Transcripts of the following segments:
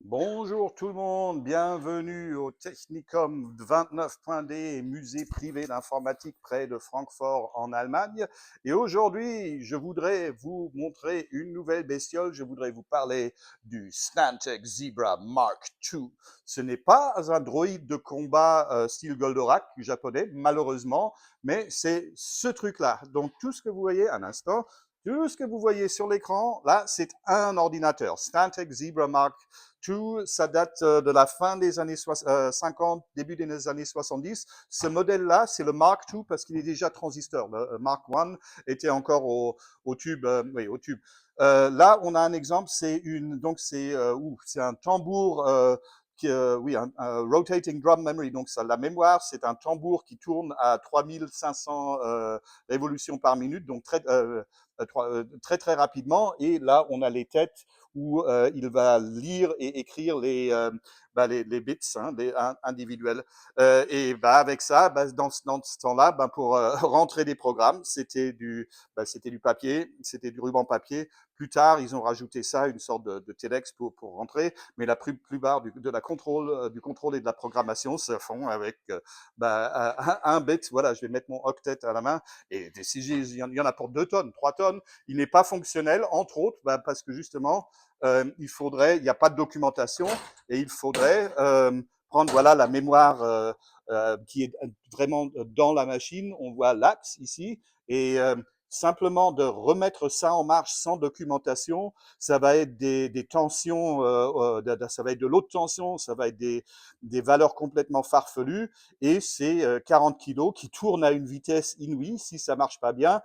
Bonjour tout le monde, bienvenue au Technicum 29.d, musée privé d'informatique près de Francfort en Allemagne. Et aujourd'hui, je voudrais vous montrer une nouvelle bestiole. Je voudrais vous parler du Stantec Zebra Mark II. Ce n'est pas un droïde de combat style Goldorak japonais, malheureusement, mais c'est ce truc-là. Donc tout ce que vous voyez, un instant, tout ce que vous voyez sur l'écran, là, c'est un ordinateur. Stantec Zebra Mark II, ça date de la fin des années 50, début des années 70. Ce modèle-là, c'est le Mark II parce qu'il est déjà transistor. Le Mark I était encore au tube. Oui, au tube. Là, on a un exemple, c'est un tambour oui, un rotating drum memory. Donc, ça, la mémoire, c'est un tambour qui tourne à 3500 révolutions par minute, donc très rapidement. Et là, on a les têtes où il va lire et écrire les bits individuels. Et avec ça, dans ce temps-là, pour rentrer des programmes, c'était du papier, c'était du ruban papier. Plus tard, ils ont rajouté ça, une sorte de TEDx pour rentrer, mais la plupart du contrôle et de la programmation se font avec un bit. Voilà, je vais mettre mon octet à la main, et si il y en a pour 2 tonnes, 3 tonnes, il n'est pas fonctionnel, entre autres, parce que justement, il n'y a pas de documentation, et il faudrait prendre voilà la mémoire qui est vraiment dans la machine. On voit l'axe ici, et simplement de remettre ça en marche sans documentation, ça va être des tensions, ça va être de l'haute tension, ça va être des valeurs complètement farfelues, et c'est 40 kilos qui tournent à une vitesse inouïe. Si ça marche pas bien,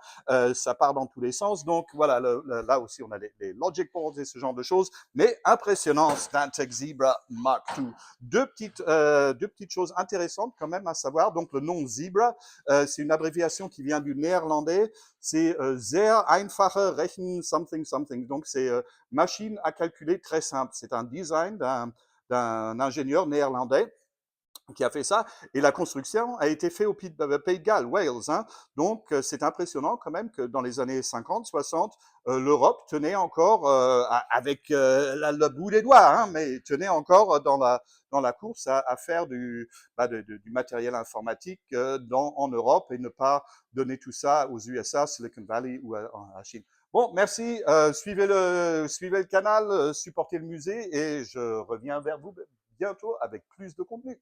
ça part dans tous les sens. Donc voilà, là aussi on a les logic boards et ce genre de choses, mais impressionnant, Stantec Zebra Mark II. Deux petites choses intéressantes quand même à savoir. Donc le nom Zebra, c'est une abréviation qui vient du néerlandais. C'est sehr einfache Rechen something something. Donc c'est machine à calculer très simple. C'est un design d'un ingénieur néerlandais qui a fait ça, et la construction a été faite au Pays de Galles, Wales. Hein. Donc c'est impressionnant quand même que dans les années 50, 60, l'Europe tenait encore, avec le bout des doigts, hein, mais tenait encore dans la course à faire du matériel informatique en Europe, et ne pas donner tout ça aux USA, Silicon Valley ou à Chine. Bon, merci. Suivez le canal, supportez le musée, et je reviens vers vous bientôt avec plus de contenu.